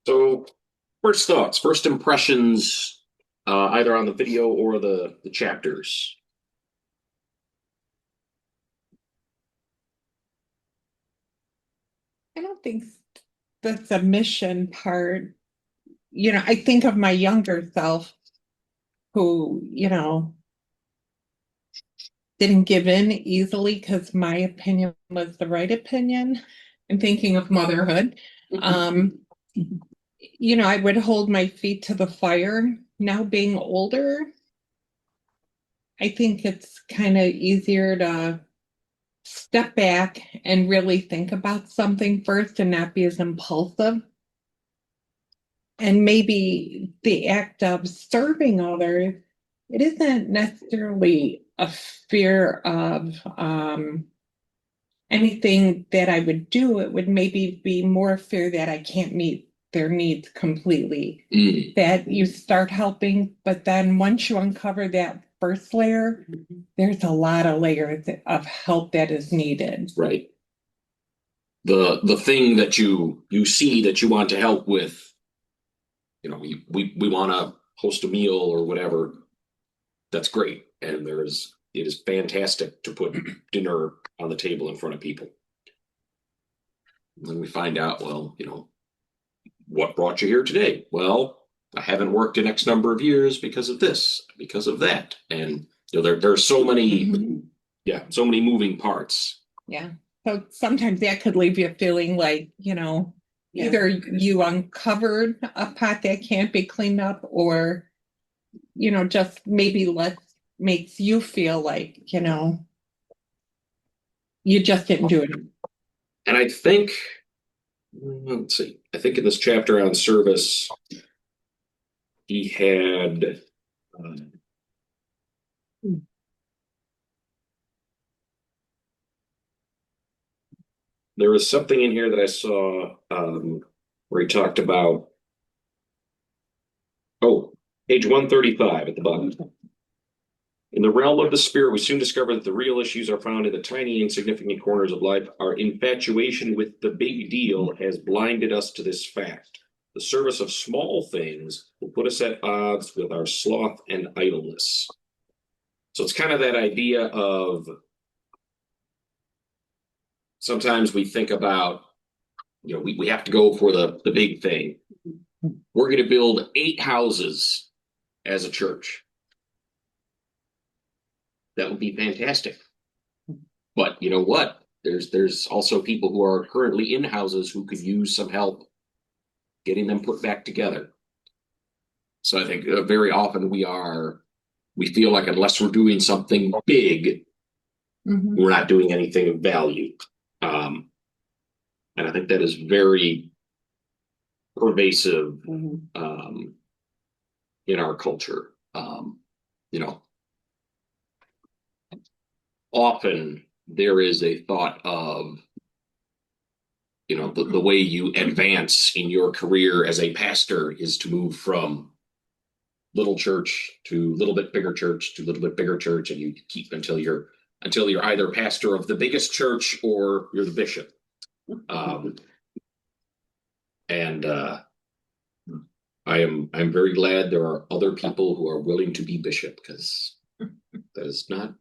So, first thoughts, first impressions, either on the video or the chapters. I don't think the submission part, I think of my younger self who, didn't give in easily because my opinion was the right opinion. I'm thinking of motherhood. Um, I would hold my feet to the fire. Now being older, I think it's kind of easier to step back and really think about something first and not be as impulsive. And maybe the act of serving others, it isn't necessarily a fear of anything that I would do. It would maybe be more fear that I can't meet their needs completely. Mm, That you start helping, but then once you uncover that first layer, there's a lot of layers of help that is needed. right. The thing that you see that you want to help with, we want to host a meal or whatever. That's great, and it is fantastic to put dinner on the table in front of people. And then we find out, well, what brought you here today? Well, I haven't worked in X number of years because of this, because of that, and there's so many, yeah, so many moving parts. Yeah. So sometimes that could leave you feeling like, either you uncovered a pot that can't be cleaned up or, just maybe less makes you feel like, you just didn't do it. And I think, let's see, I think in this chapter on service, he had. Uh, there was something in here that I saw where he talked about, oh, page 135 at the bottom. In the realm of the spirit, we soon discover that the real issues are found in the tiny, insignificant corners of life. Our infatuation with the big deal has blinded us to this fact. The service of small things will put us at odds with our sloth and idleness. So it's kind of that idea of sometimes we think about, we have to go for the big thing. We're going to build 8 houses as a church. That would be fantastic. But you know what? There's also people who are currently in houses who could use some help getting them put back together. So I think very often we feel like unless we're doing something big, Mhm. we're not doing anything of value. Um, and I think that is very pervasive in our culture. You know, often there is a thought of, the way you advance in your career as a pastor is to move from little church to little bit bigger church to little bit bigger church, and you keep until you're either pastor of the biggest church or you're the bishop. Um, and I'm very glad there are other people who are willing to be bishop because that is not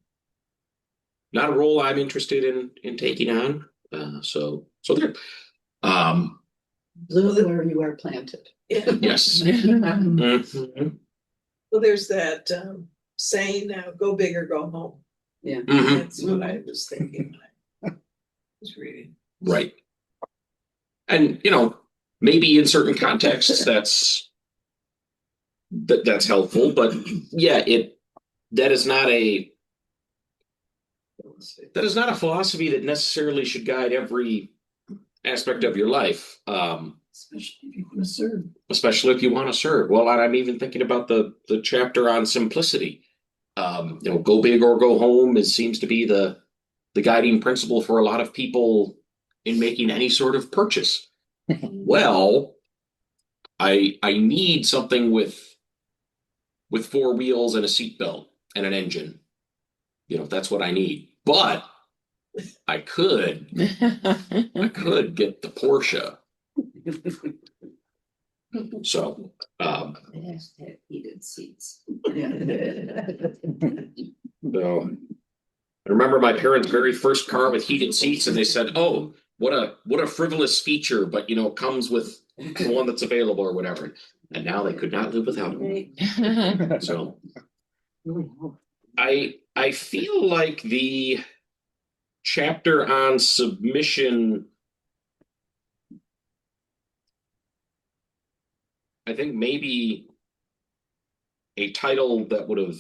a role I'm interested in taking on. So there. Um, Bloom where you are planted. Yeah. yes. Mhm. Well, there's that saying now, go big or go home. Yeah. That's what I was thinking when I was reading. Right. And maybe in certain contexts that's helpful, but yeah, that is not a that is not a philosophy that necessarily should guide every aspect of your life. Especially if you want to serve. Especially if you want to serve. Well, I'm even thinking about the chapter on simplicity. Go big or go home. It seems to be the guiding principle for a lot of people in making any sort of purchase. Well, I need something with 4 wheels and a seatbelt and an engine. That's what I need. But I could I could get the Porsche. So, It has to have heated seats. so I remember my parents' very first car with heated seats, and they said, "Oh, what a frivolous feature," but comes with the one that's available or whatever. And now they could not live without it. So I feel like the chapter on submission, I think maybe a title that would have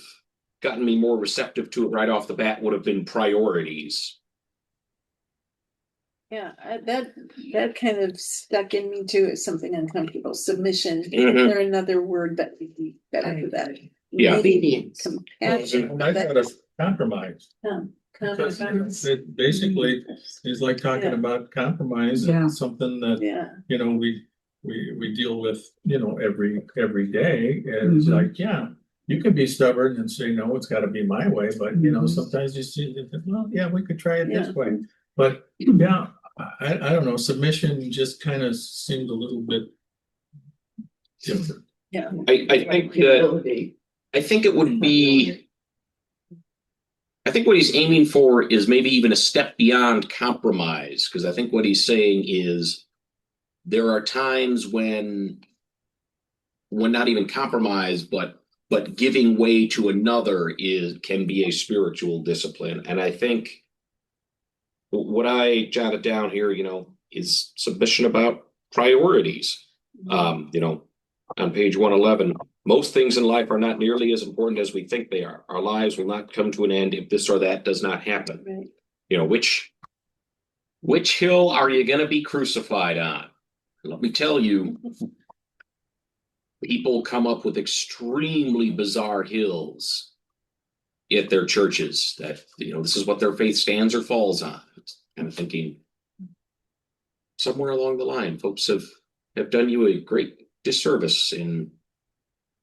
gotten me more receptive to it right off the bat would have been priorities. Yeah, that kind of stuck in me too as something uncomfortable. Submission. Is Mhm. there another word that would be better for that? Yeah. Obedience. Compassion. And I thought of compromise. Because Compromise. it basically is like talking Yeah. about compromise, Yeah. and something that, Yeah, we deal with, every day. And it's Mhm. like, yeah, you can be stubborn and say, no, it's gotta be my way, but Mhm. sometimes you see that, well, yeah, we could try it Yeah. this way. But yeah, I don't know, submission just kind of seemed a little bit different. yeah. I think it would be. I think what he's aiming for is maybe even a step beyond compromise, because I think what he's saying is there are times when not even compromise, but giving way to another can be a spiritual discipline. And I think what I jotted down here, is submission about priorities. On page 111, most things in life are not nearly as important as we think they are. Our lives will not come to an end if this or that does not happen. Right. Which hill are you going to be crucified on? Let me tell you, people come up with extremely bizarre hills at their churches that, this is what their faith stands or falls on. Kind of thinking somewhere along the line, folks have done you a great disservice in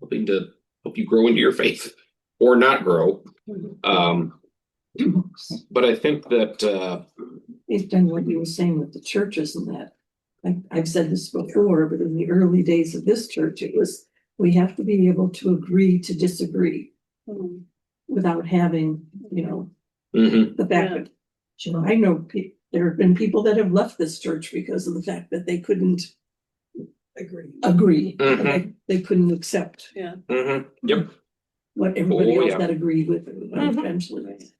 hoping to help you grow into your faith or not grow. But I think that Based on what you were saying with the churches and that, I've said this before, but in the early days of this church, it was, we have to be able to agree to disagree Mhm. without having, mhm, the back. I know there have been people that have left this church because of the fact that they couldn't Agree. agree. Mhm. And they couldn't accept mhm, yep, what everybody Oh, else yeah. had agreed with Mhm. eventually.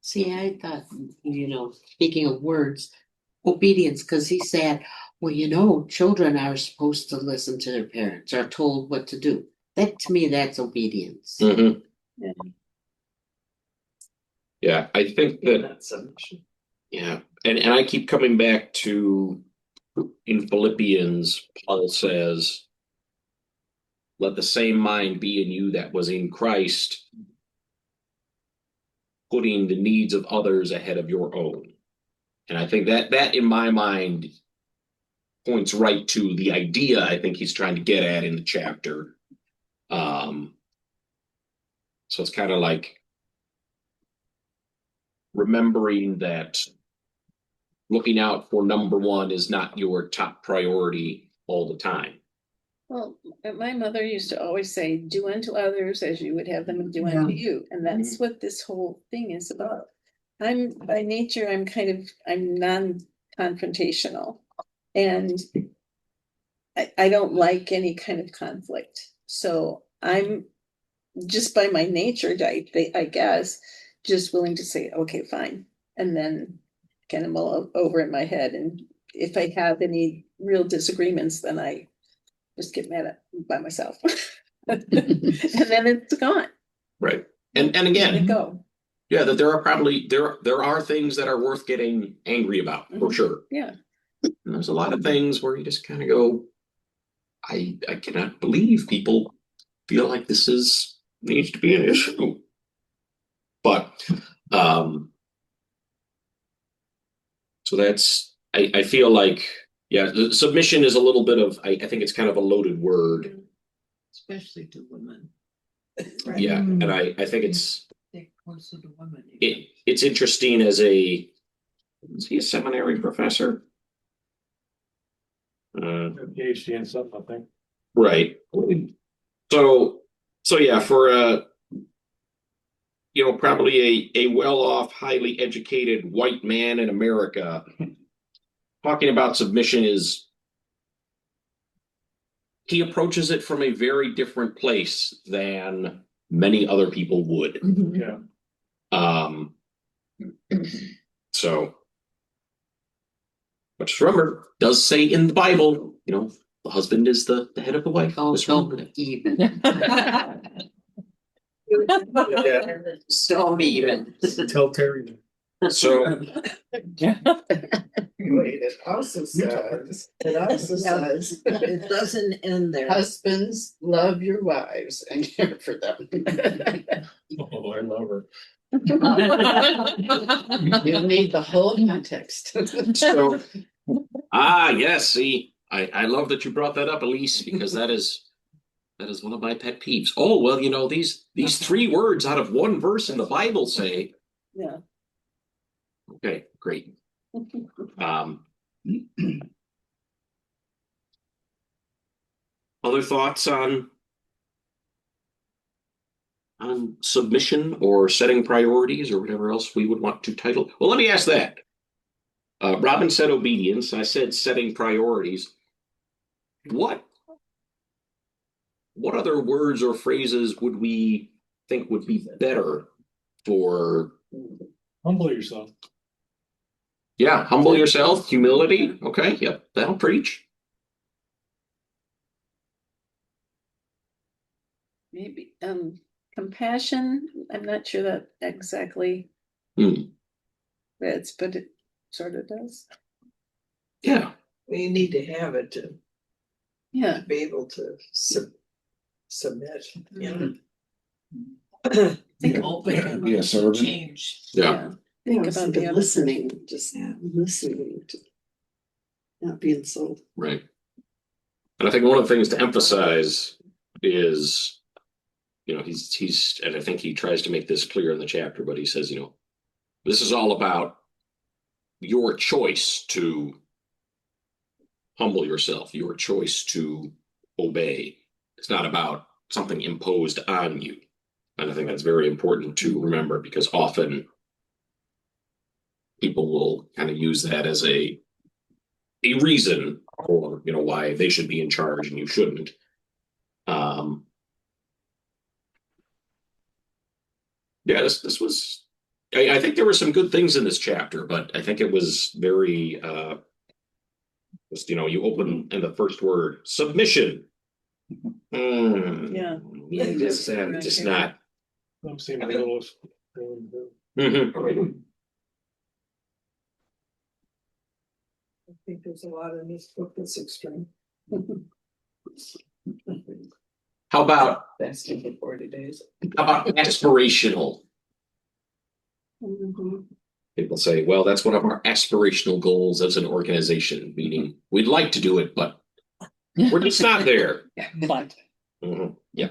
See, I thought, speaking of words, obedience, because he said, well, children are supposed to listen to their parents, are told what to do. That, to me, that's obedience. mhm. Yeah. Yeah, I think that, That's submission. yeah, and I keep coming back to in Philippians, Paul says, let the same mind be in you that was in Christ, putting the needs of others ahead of your own. And I think that in my mind points right to the idea I think he's trying to get at in the chapter. So it's kind of like remembering that looking out for number one is not your top priority all the time. Well, my mother used to always say, do unto others as you would have them do unto you. And that's what this whole thing is about. I'm by nature, I'm non-confrontational. And I don't like any kind of conflict. So I'm just by my nature, I guess, just willing to say, okay, fine. And then kind of mull over in my head. And if I have any real disagreements, then I just get mad at by myself. And then it's gone. Right. And Let it again, go. yeah, that there are probably there are things that are worth getting angry about, for Mhm. sure. Yeah. And there's a lot of things where you just kind of go, I cannot believe people feel like this needs to be an issue. But so that's I feel like, yeah, the submission is a little bit of I think it's kind of a loaded word. Especially to women. Yeah, and I think it's They're closer to women. it's interesting as is he a seminary professor? PhD in something, I think. Right. So yeah, for probably a well-off, highly educated white man in America, talking about submission he approaches it from a very different place than many other people would. Yeah. Um, so, but just remember, it does say in the Bible, the husband is the head of the wife. Oh, Just remember don't that. even. Yeah. Don't even. Tell Terry. So, Wait, it also says, it doesn't end there. Husbands, love your wives and care for them. Oh, I love her. You need the whole context. so yes, see, I love that you brought that up, Elise, because that is one of my pet peeves. Oh, well, these 3 words out of 1 verse in the Bible say, Yeah. okay, great. Other thoughts on submission or setting priorities or whatever else we would want to title? Well, let me ask that. Robin said obedience. I said setting priorities. What other words or phrases would we think would be better for? Humble yourself. Yeah, humble yourself, humility. Okay, yep, that'll preach. Maybe compassion. I'm not sure that exactly fits, but it sort of does. Yeah. You need to have it to Yeah. be able to submit. Think open. Be a servant. Change. Yeah. Think about the other listening, just listening to not being so. Right. And I think one of the things to emphasize is, he's, and I think he tries to make this clear in the chapter, but he says, this is all about your choice to humble yourself, your choice to obey. It's not about something imposed on you. And I think that's very important to remember, because often people will kind of use that as a reason for, why they should be in charge and you shouldn't. Yeah, this was, I think there were some good things in this chapter, but I think it was very, you open in the first word, submission. Yeah. Just not. I'm seeing a little. Mhm. I think there's a lot in this book that's extreme. How about Fasting for 40 days. aspirational? Mhm. People say, well, that's one of our aspirational goals as an organization, meaning we'd like to do it, but we're just not there. But. Yeah.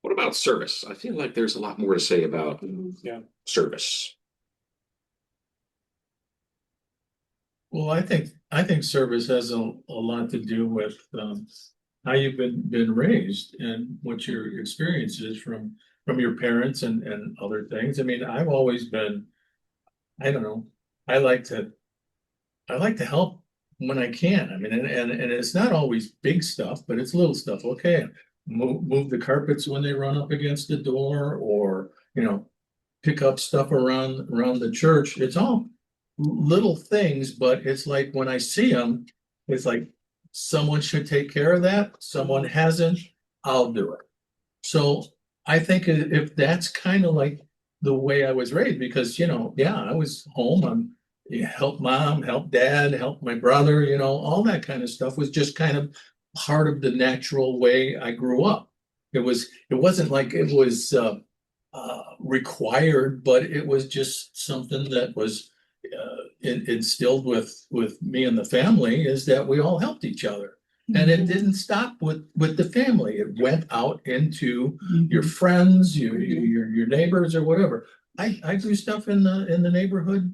What about service? I feel like there's a lot more to say about service. Well, I think service has a lot to do with how you've been raised and what your experience is from your parents and other things. I mean, I've always been, I don't know, I like to help when I can. I mean, and it's not always big stuff, but it's little stuff. Okay, move the carpets when they run up against the door, or pick up stuff around the church. It's all little things, but it's like when I see them, it's like someone should take care of that. Someone hasn't, I'll do it. So I think if that's kind of like the way I was raised, because I was home, help mom, help dad, help my brother, all that kind of stuff was just kind of part of the natural way I grew up. It wasn't like it was required, but it was just something that was instilled with me and the family, is that we all helped each other. And it didn't stop with the family. It went out into your friends, your neighbors or whatever. I do stuff in the neighborhood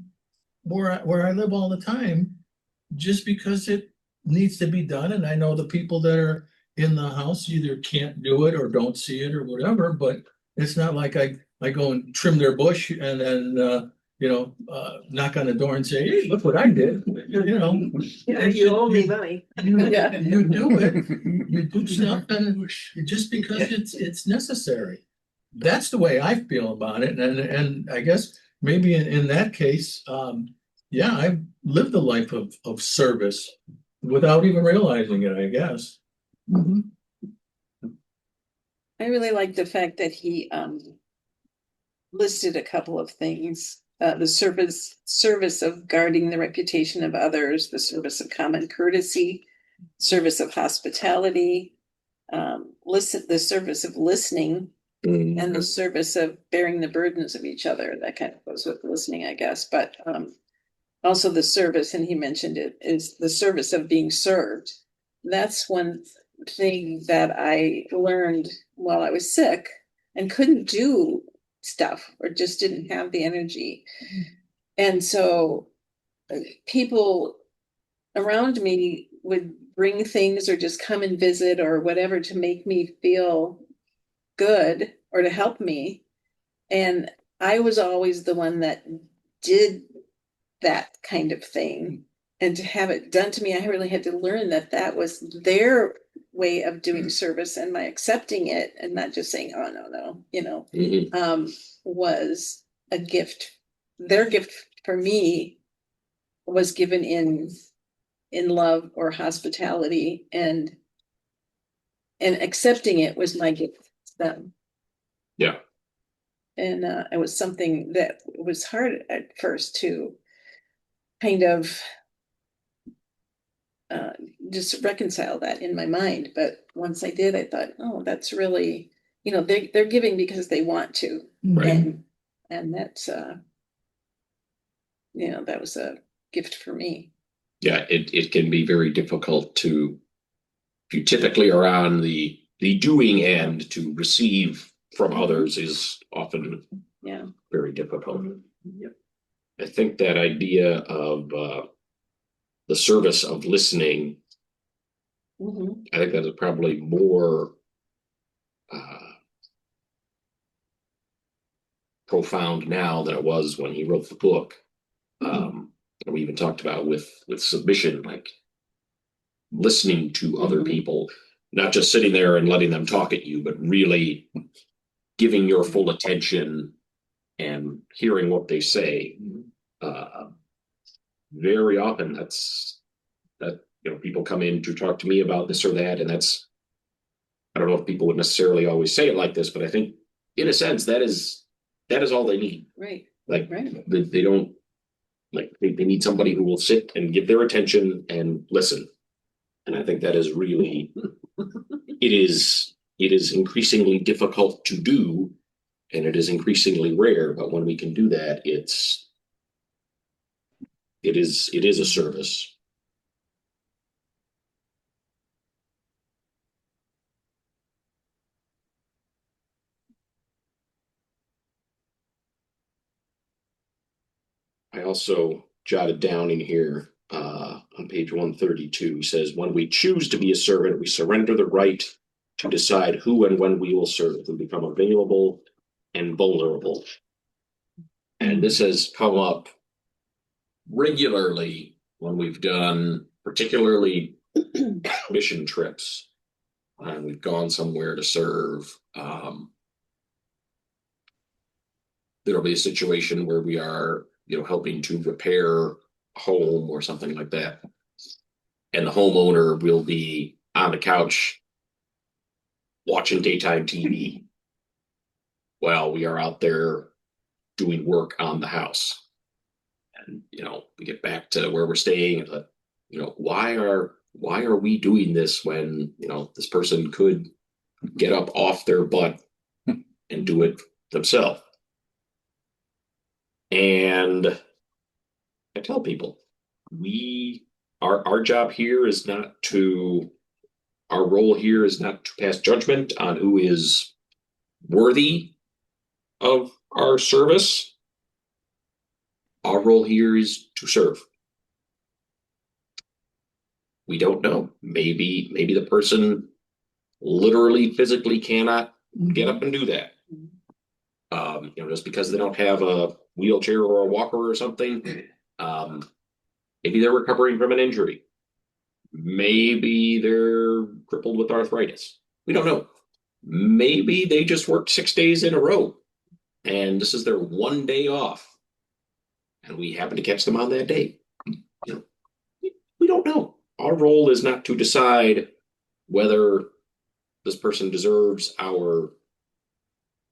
where I live all the time, just because it needs to be done, and I know the people that are in the house either can't do it or don't see it or whatever, but it's not like I go and trim their bush and then knock on the door and say, hey, look what I did. Yeah, you owe me money. Yeah. You do it, you do stuff, and just because it's necessary. That's the way I feel about it, and I guess maybe in that case, yeah, I've lived a life of service without even realizing it, I guess. I really like the fact that he listed a couple of things. The service of guarding the reputation of others, the service of common courtesy, service of hospitality, the service of listening, and the service of bearing the burdens of each other. That kind of goes with listening, I guess, but also the service, and he mentioned it, is the service of being served. That's one thing that I learned while I was sick and couldn't do stuff or just didn't have the energy. And so people around me would bring things or just come and visit or whatever to make me feel good or to help me. And I was always the one that did that kind of thing. And to have it done to me, I really had to learn that that was their way of doing service, and my accepting it and not just saying, oh, no, was a gift. Their gift for me was given in love or hospitality, and accepting it was my gift to them. Yeah. And it was something that was hard at first to kind of just reconcile that in my mind. But once I did, I thought, oh, that's really, they're giving because they want to. Right. And that's, that was a gift for me. Yeah, it can be very difficult if you typically are on the doing end, to receive from others is often very difficult. Yep. I think that idea of the service of listening, I think that is probably more profound now than it was when he wrote the book. And we even talked about with submission, like listening to other people, not just sitting there and letting them talk at you, but really giving your full attention and hearing what they say. Very often people come in to talk to me about this or that, and I don't know if people would necessarily always say it like this, but I think in a sense that is all they need. Right. Like Right. they don't, like they need somebody who will sit and give their attention and listen. And I think that is really it is increasingly difficult to do, and it is increasingly rare, but when we can do that, it is a service. I also jotted down in here on page 132 says, when we choose to be a servant, we surrender the right to decide who and when we will serve. We become available and vulnerable. And this has come up regularly when we've done particularly mission trips and we've gone somewhere to serve. There'll be a situation where we are helping to repair a home or something like that, and the homeowner will be on the couch watching daytime TV while we are out there doing work on the house. And we get back to where we're staying, and why are we doing this when this person could get up off their butt and do it themselves? And I tell people, our job here is not to our role here is not to pass judgment on who is worthy of our service. Our role here is to serve. We don't know. Maybe the person literally physically cannot get up and do that. Just because they don't have a wheelchair or a walker or something. Maybe they're recovering from an injury. Maybe they're crippled with arthritis. We don't know. Maybe they just worked 6 days in a row and this is their one day off. And we happen to catch them on that day. We don't know. Our role is not to decide whether this person deserves our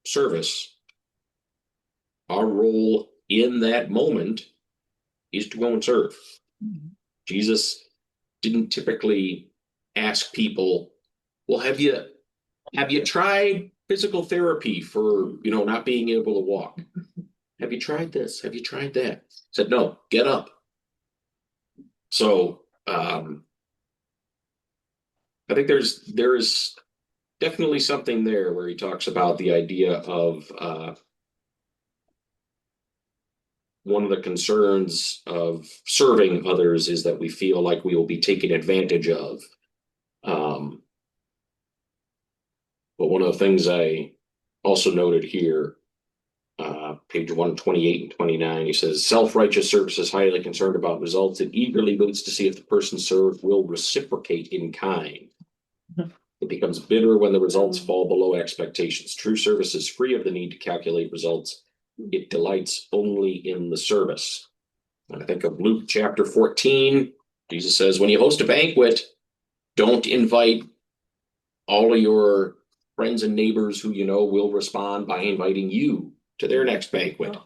service. Our role in that moment is to go and serve. Jesus didn't typically ask people, well, have you tried physical therapy for, not being able to walk? Have you tried this? Have you tried that? Said, no, get up. So, I think there is definitely something there where he talks about the idea of, one of the concerns of serving others is that we feel like we will be taken advantage of. But one of the things I also noted here, page 128 and 29, he says, self-righteous service is highly concerned about results and eagerly waits to see if the person served will reciprocate in kind. It becomes bitter when the results fall below expectations. True service is free of the need to calculate results. It delights only in the service. And I think of Luke chapter 14, Jesus says, when you host a banquet, don't invite all of your friends and neighbors who will respond by inviting you to their next banquet.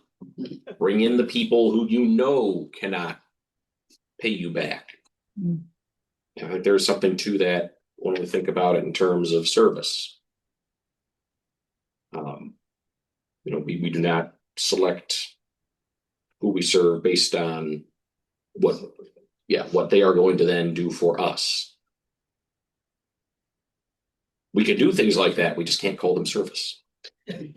Bring in the people who cannot pay you back. I think there's something to that when we think about it in terms of service. We do not select who we serve based on what they are going to then do for us. We can do things like that. We just can't call them service. Do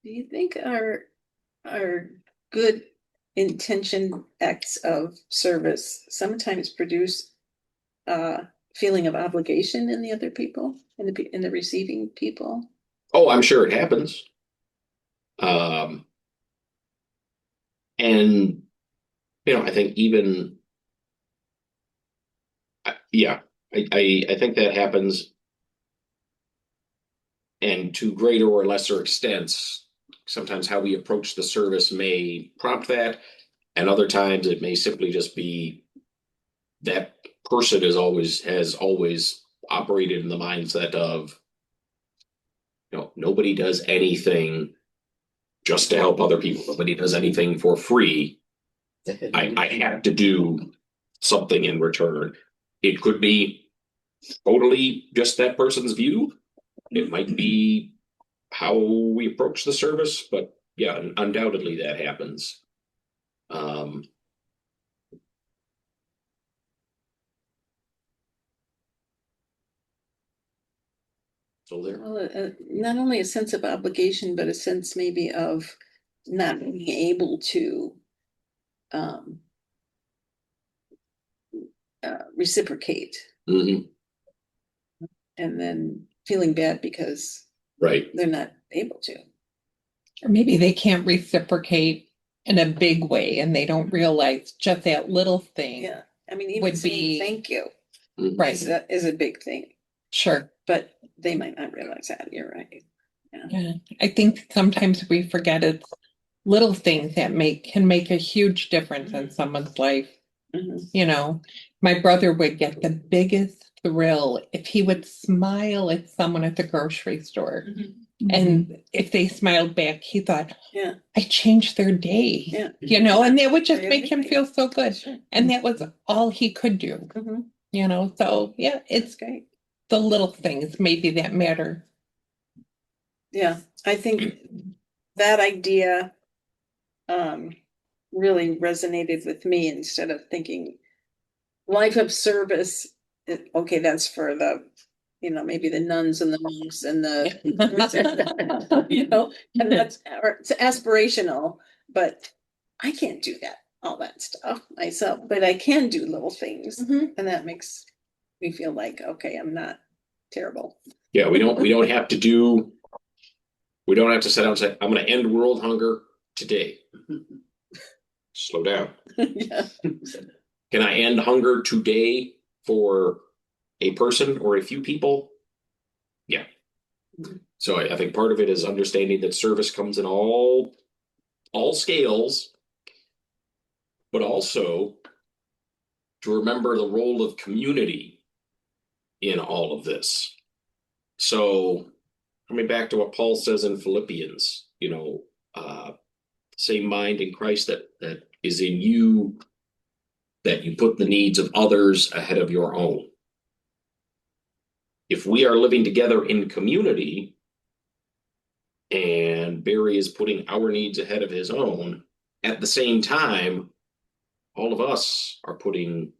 you think our good intention acts of service sometimes produce a feeling of obligation in the other people, in the receiving people? Oh, I'm sure it happens. And I think even I think that happens, and to greater or lesser extents, sometimes how we approach the service may prompt that, and other times it may simply just be that person has always operated in the mindset of, nobody does anything just to help other people. Nobody does anything for free. I have to do something in return. It could be totally just that person's view. It might be how we approach the service, but yeah, undoubtedly that happens. So there. Well, not only a sense of obligation, but a sense maybe of not being able to reciprocate, Mhm. and then feeling bad because Right. they're not able to. Or maybe they can't reciprocate in a big way and they don't realize just that little thing. Yeah, I mean, even Would saying be- thank you Right, is a big thing, sure. but they might not realize that. You're right. Yeah, I think sometimes we forget it's little things that can make a huge difference in someone's life. Mhm. My brother would get the biggest thrill if he would smile at someone at the grocery store. And if they smiled back, he thought, Yeah. I changed their day. Yeah. And that would just I make him agree. feel so good. Sure. And that was all he could do, Mhm. So yeah, It's it's great. the little things maybe that matter. Yeah, I think that idea really resonated with me instead of thinking life of service. Okay, that's for the, maybe the nuns and the monks and the, and that's, or it's aspirational, but I can't do that, all that stuff myself, but I can do little things. Mhm. And that makes me feel like, okay, I'm not terrible. Yeah, we don't have to sit down and say, I'm gonna end world hunger today. Slow down. Yeah. Can I end hunger today for a person or a few people? Yeah. So I think part of it is understanding that service comes in all scales, but also to remember the role of community in all of this. So coming back to what Paul says in Philippians, same mind in Christ that is in you, that you put the needs of others ahead of your own. If we are living together in community and Barry is putting our needs ahead of his own, at the same time, all of us are putting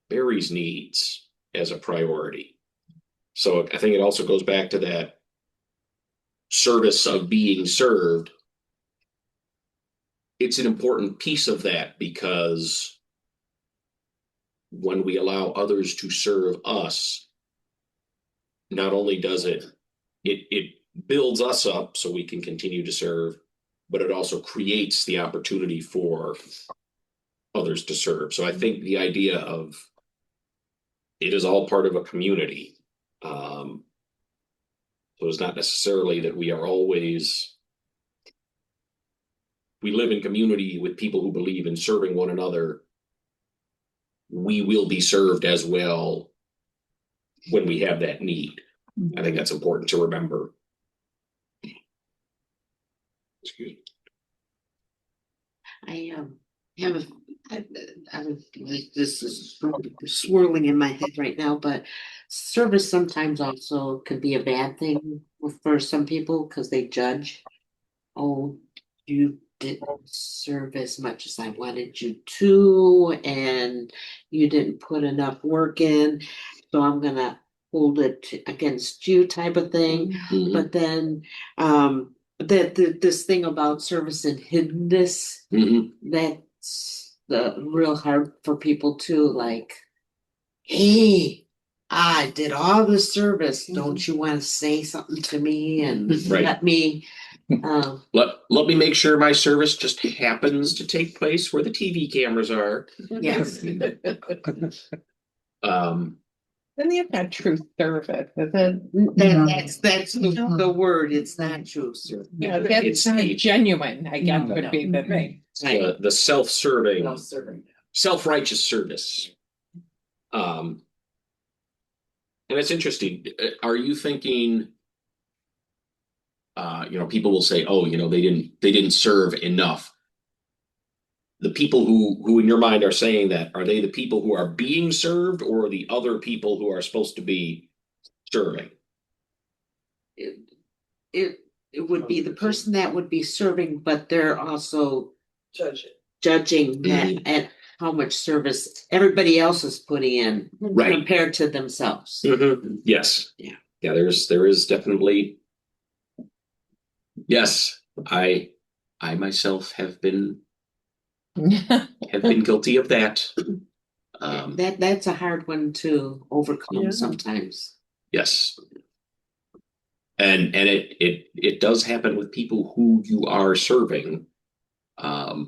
Barry's needs as a priority. So I think it also goes back to that service of being served. It's an important piece of that, because when we allow others to serve us, not only does it builds us up so we can continue to serve, but it also creates the opportunity for others to serve. So I think the idea of it is all part of a community. So it's not necessarily that we live in community with people who believe in serving one another. We will be served as well when we have that need. I think that's important to remember. Excuse me. I have this is swirling in my head right now, but service sometimes also could be a bad thing for some people because they judge. Oh, you didn't serve as much as I wanted you to, and you didn't put enough work in, so I'm gonna hold it against you, type of thing. Mhm. But then, this thing about service and hiddenness, Mhm. that's real hard for people too. Like, hey, I did all the service. Don't you want to say something to me and Right. let me? Let me make sure my service just happens to take place where the TV cameras are. Yes. Then you've got true service, is it? That's the word. It's not true, sir. Yeah, It's that's not the- genuine, I guess would be the thing. The self-serving, Serving. self-righteous service. And it's interesting. Are you thinking, people will say, oh, they didn't serve enough. The people who in your mind are saying that, are they the people who are being served, or the other people who are supposed to be serving? It would be the person that would be serving, but they're also Judge it. judging that and how much service everybody else is putting in Right. compared to themselves. Mhm. Yes. Yeah. Yeah, there is definitely. Yes, I myself have been guilty of that. That's a hard one to overcome Yeah. sometimes. Yes. And it does happen with people who you are serving. I've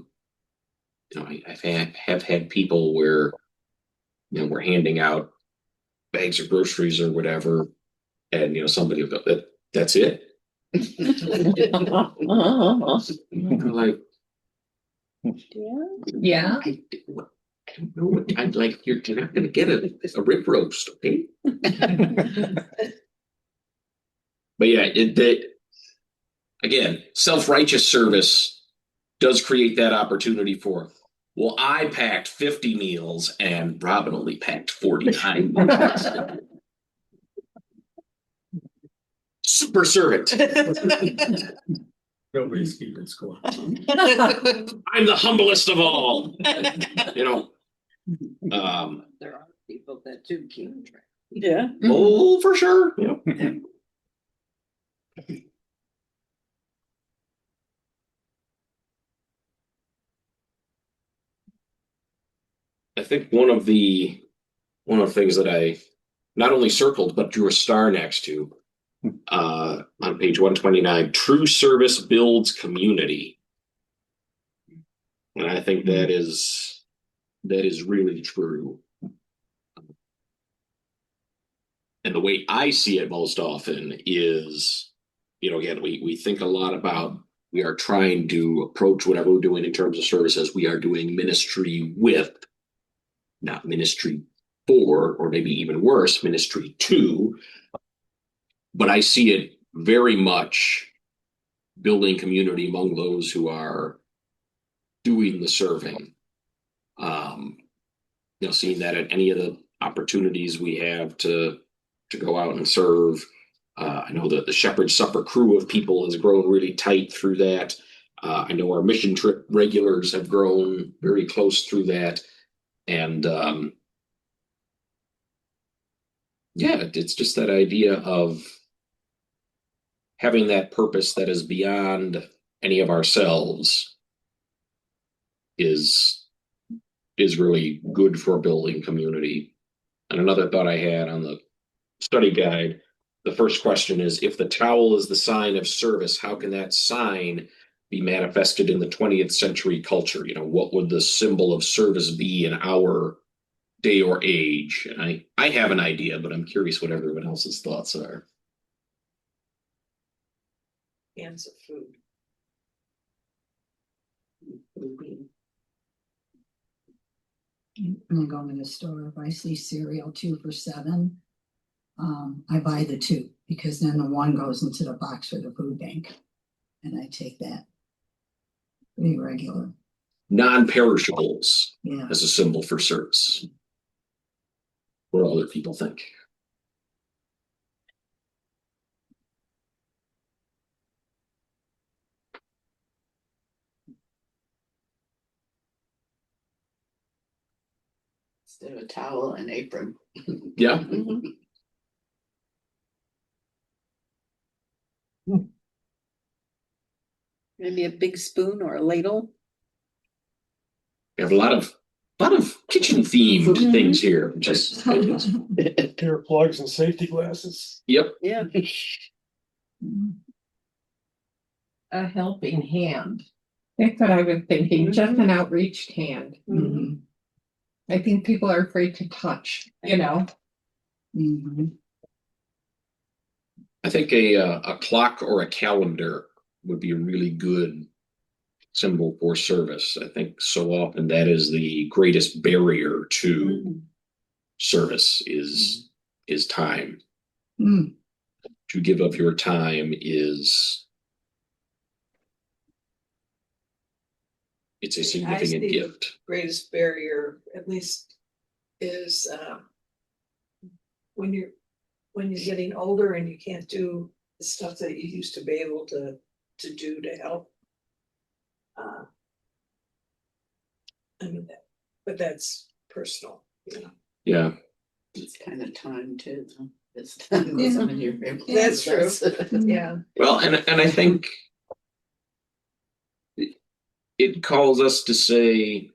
have had people where we're handing out bags of groceries or whatever, and somebody will go, that's it. Like, Yeah. I don't know what I'm like. You're not going to get a rib roast, okay? But yeah, again, self-righteous service does create that opportunity for. Well, I packed 50 meals and Robin only packed 49. Super servant. Nobody's keeping score. I'm the humblest of all. You know, There are people that do keep track. Yeah. oh, for sure. Yeah. I think one of the things that I not only circled but drew a star next to on page 129, true service builds community. And I think that is really true. And the way I see it most often is, again, we think a lot about, we are trying to approach whatever we're doing in terms of services, we are doing ministry with, not ministry for, or maybe even worse, ministry to. But I see it very much building community among those who are doing the serving. Seeing that at any of the opportunities we have to go out and serve. I know that the Shepherd's Supper crew of people has grown really tight through that. I know our mission trip regulars have grown very close through that. And it's just that idea of having that purpose that is beyond any of ourselves is really good for building community. And another thought I had on the study guide, the first question is, if the towel is the sign of service, how can that sign be manifested in the 20th century culture? What would the symbol of service be in our day or age? And I have an idea, but I'm curious what everyone else's thoughts are. Cans of food. When I go in the store, if I see cereal 2 for $7, I buy the 2 because then the 1 goes into the box for the food bank. And I take that pretty regular. Non-perishables Yeah. as a symbol for service. What do other people think? Instead of a towel and apron. Yeah. Maybe a big spoon or a ladle. We have a lot of kitchen themed things here. Just Earplugs and safety glasses. yep. Yeah. A helping hand. That's what I was thinking, just an outreached hand. Mhm. I think people are afraid to touch, Mhm. I think a clock or a calendar would be a really good symbol for service. I think so often that is the greatest barrier to service is time. Mm. To give up your time it's a significant gift. Greatest barrier, at least, is when you're getting older and you can't do the stuff that you used to be able to do to help. But that's personal. Yeah. It's kind of time too. It's time with some of your family. That's true. Yeah. Well, and I think it calls us to say,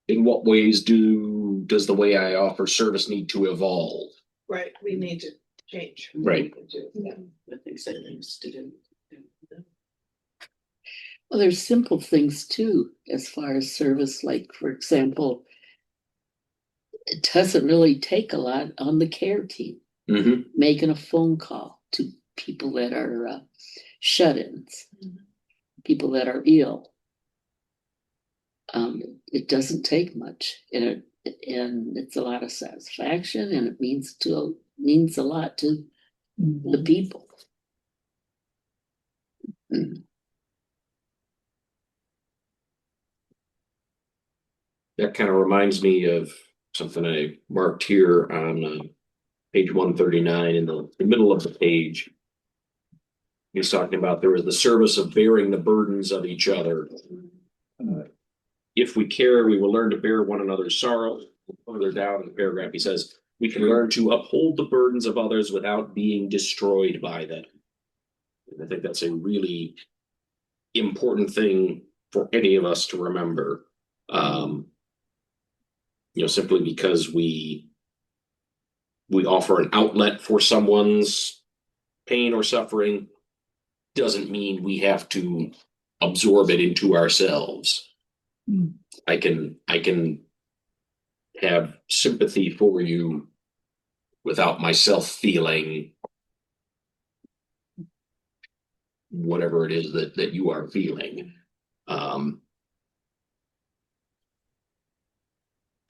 in what ways does the way I offer service need to evolve? Right, we need to change. Right. Yeah. The things that they used to do. Well, there's simple things too, as far as service, like, for example, it doesn't really take a lot on the care team, Mm-hmm. making a phone call to people that are shut-ins, people that are ill. It doesn't take much, and it's a lot of satisfaction, and it means a lot to the people. That kind of reminds me of something I marked here on page 139 in the middle of the page. He's talking about there is the service of bearing the burdens of each other. If we care, we will learn to bear one another's sorrow. Further down in the paragraph, he says, we can learn to uphold the burdens of others without being destroyed by them. And I think that's a really important thing for any of us to remember. Simply because we offer an outlet for someone's pain or suffering doesn't mean we have to absorb it into ourselves. I can have sympathy for you without myself feeling whatever it is that you are feeling. And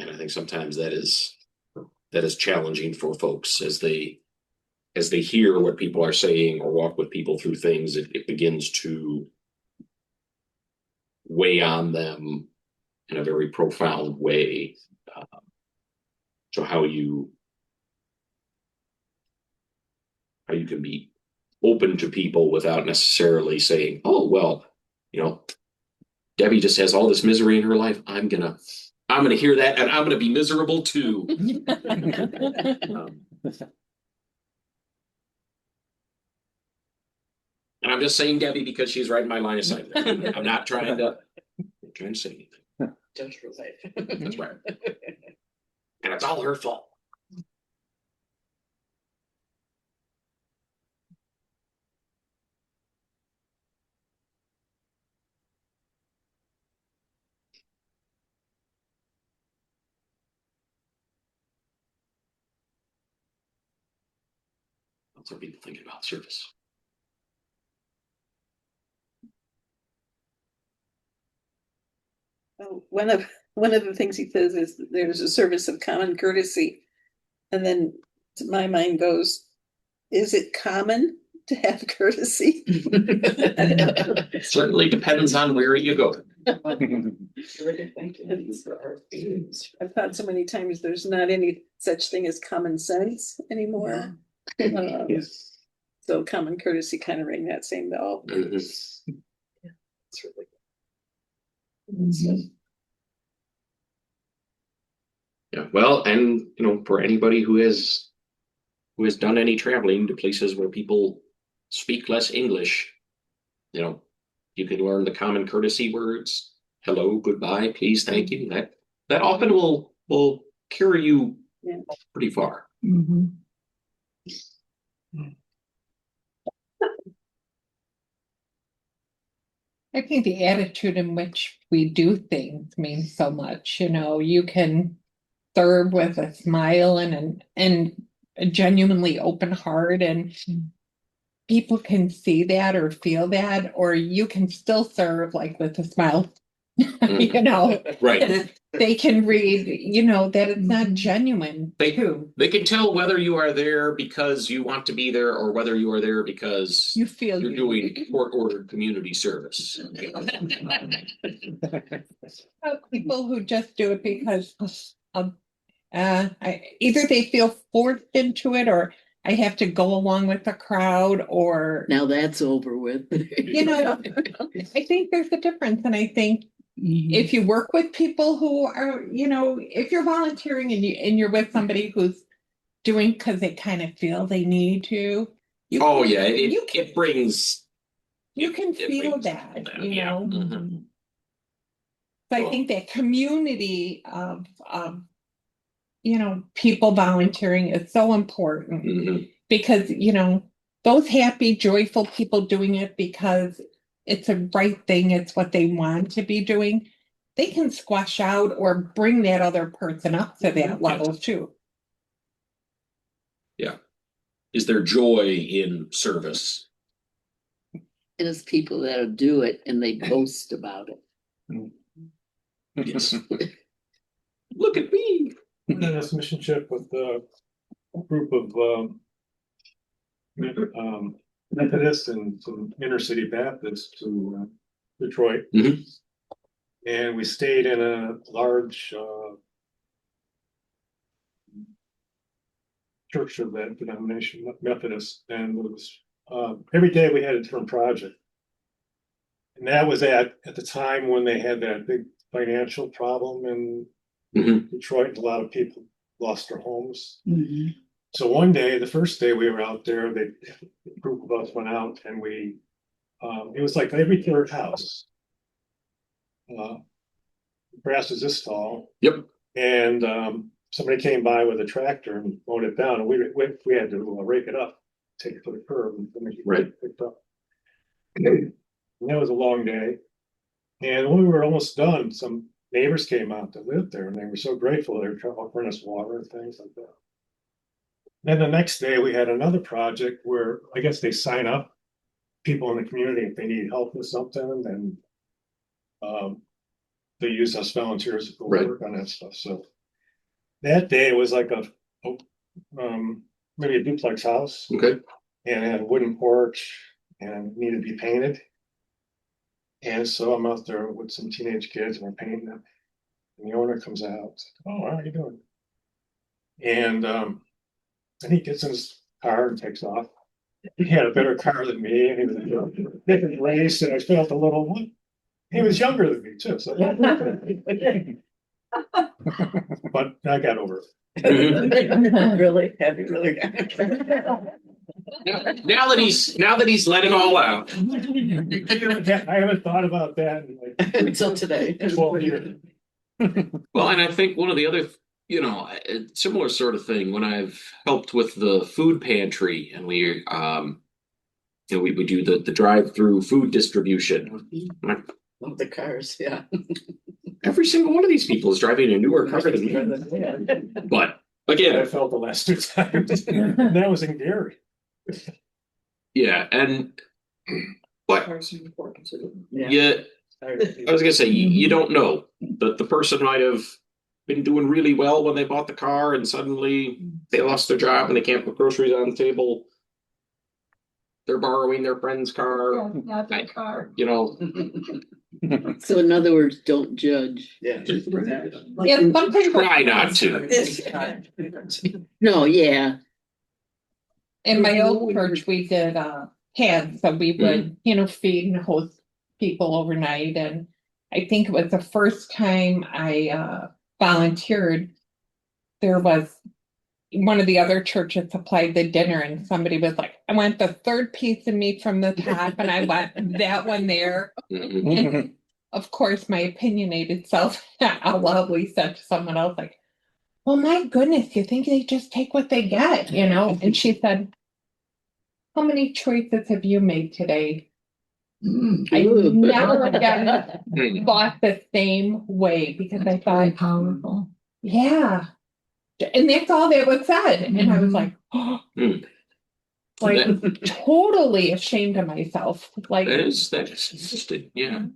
I think sometimes that is challenging for folks as they hear what people are saying or walk with people through things. It begins to weigh on them in a very profound way. So how you can be open to people without necessarily saying, oh, well, Debbie just has all this misery in her life. I'm gonna hear that and I'm gonna be miserable too. And I'm just saying Debbie because she's right in my line of sight. I'm not trying to say anything. Judge her life. That's right. And it's all her fault. Lots of people thinking about service. Well, one of the things he says is that there's a service of common courtesy. And then my mind goes, is it common to have courtesy? It certainly depends on where you go. I've thought so many times there's not any such thing as common sense anymore. Yes. So common courtesy kind of ring that same bell. It's really Yeah, well, and for anybody who has done any traveling to places where people speak less English, you can learn the common courtesy words: hello, goodbye, please, thank you. That often will carry you pretty far. I think the attitude in which we do things means so much. You can serve with a smile and a genuinely open heart, and people can see that or feel that, or you can still serve like with a smile. Right. They can read, that it's not genuine too. They can tell whether you are there because you want to be there or whether you are there because You feel you're doing court-ordered community service. People who just do it because of either they feel forced into it, or I have to go along with the crowd, or Now that's over with. I think there's a difference. And I think if you work with people who are, if you're volunteering and you're with somebody who's doing because they kind of feel they need to. It brings. You can feel brings that, yeah. So I think that community of people volunteering is so important because, those happy, joyful people doing it because it's a right thing, it's what they want to be doing, they can squash out or bring that other person up to that level too. Yeah. Is there joy in service? And it's people that'll do it and they boast about it. Yes. Look at me. And then this mission trip with a group of Methodists and some inner city Baptists to Detroit. And we stayed in a large church of that denomination, Methodist, and it was every day we had a different project. And that was at the time when they had that big financial problem in Mhm. Detroit, and a lot of people lost their homes. Mhm. So one day, the first day we were out there, a group of us went out and it was like every third house. Grass is this tall. Yep. And somebody came by with a tractor and mowed it down, and we had to rake it up, take it to the curb, and then it Right. picked up. And that was a long day. And when we were almost done, some neighbors came out that lived there, and they were so grateful. They were offering us water and things like that. Then the next day, we had another project where I guess they sign up people in the community if they need help with something, and they use us volunteers to go Right. work on that stuff. So that day it was like maybe a duplex house, Okay. and it had a wooden porch and needed to be painted. And so I'm out there with some teenage kids and we're painting them. And the owner comes out, "Oh, how are you doing?" And he gets in his car and takes off. He had a better car than me, and he was in a different race, and I felt a little one. He was younger than me too, so but I got over it. Mhm. Really? Have you really? Now that he's let it all out. I haven't thought about that in like Until today. 12 years. Well, and I think one of the other, a similar sort of thing when I've helped with the food pantry and we do the drive-through food distribution. Love the cars, yeah. Every single one of these people is driving a newer car than me. But I again, felt the last 2 times. That was in Gary. yeah, and but Cars are important too. yeah, I was gonna say you don't know that the person might have been doing really well when they bought the car, and suddenly they lost their job and they can't put groceries on the table. They're borrowing their friend's car. Not their car. So in other words, don't judge. Yeah. Yeah, sometimes Try not to. No, yeah. in my old church, we did pads, so we would, feed and host people overnight. And I think it was the first time I volunteered. There was one of the other churches supplied the dinner, and somebody was like, "I want the third piece of meat from the top," and I want that one there. Mhm. And of course, my opinionated self out loudly said to someone else, like, "Well, my goodness, you think they just take what they get, And she said, "How many choices have you made today?" I Ooh. never again thought the same way because I Very thought, powerful. yeah. And that's all that was said. And I was like, Mm. like totally ashamed of myself. Like, That's interesting, yeah.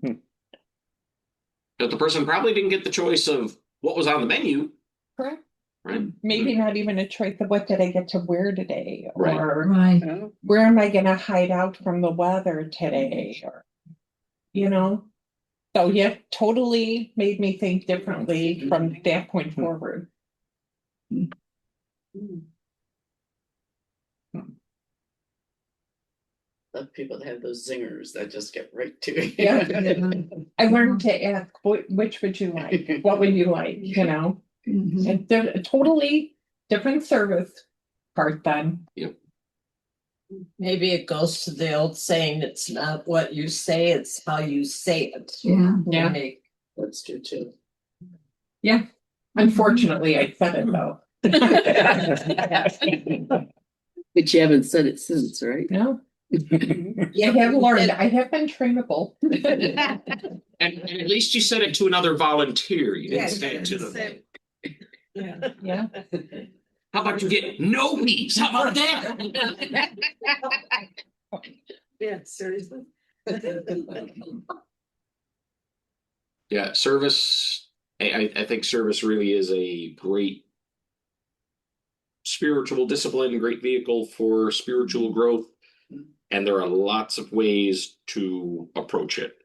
But the person probably didn't get the choice of what was on the menu, correct. right? Maybe not even a choice of what did I get to wear today, Right. or Right. where am I going to hide out from the weather today, or So yeah, totally made me think differently from that point forward. Love people that have those zingers that just get right to you. Yeah. I learned to ask, which would you like? What would you like? Mhm. And they're a totally different service part then. Maybe it goes to the old saying, it's not what you say, it's how you say it. Yeah. Yeah. That's true too. Unfortunately, I said it though. But you haven't said it since, right? No. I have learned. I have been trainable. And at least you said it to another volunteer. You didn't say it to them. Yeah. How about you get no peace? How about that? Yeah, seriously. Yeah, service. I think service really is a great spiritual discipline, great vehicle for spiritual growth. And there are lots of ways to approach it.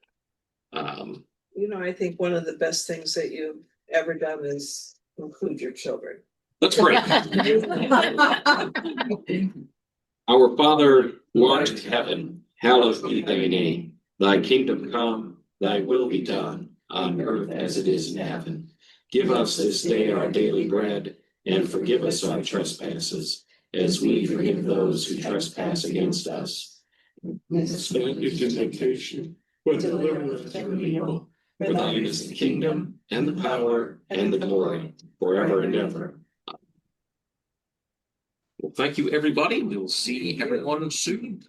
I think one of the best things that you've ever done is include your children. That's great. Our Father, who art in heaven, hallowed be thy name. Thy kingdom come, thy will be done, on earth as it is in heaven. Give us this day our daily bread, and forgive us our trespasses, as we forgive those who trespass against us. Lead us not into temptation, but deliver us from evil. For thine is the kingdom, and the power, and the glory, forever and ever. Well, thank you, everybody. We will see everyone soon.